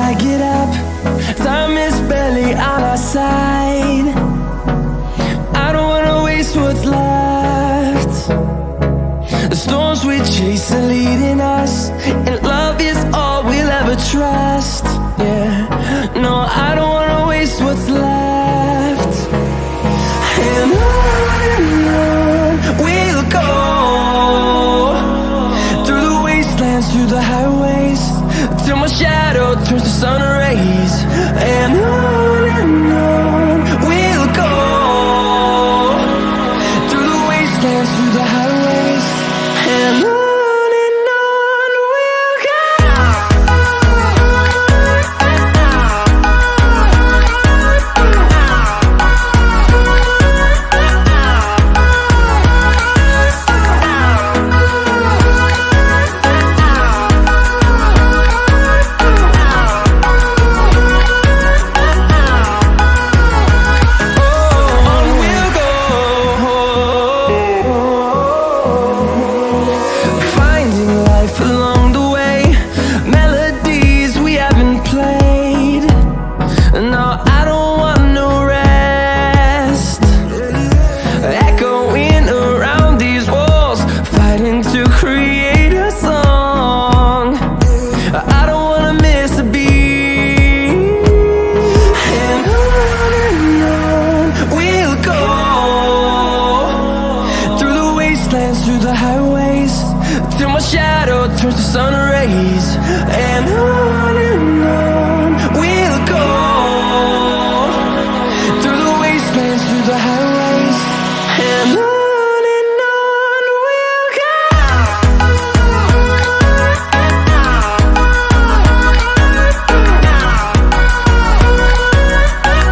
I get up, time is barely on our side. I don't wanna waste what's left. The storms we chase are leading us, and love is all we'll ever trust. Yeah, no, I don't wanna waste what's left. And on we'll go, through the wastelands, through the highways, till my shadow turns to sun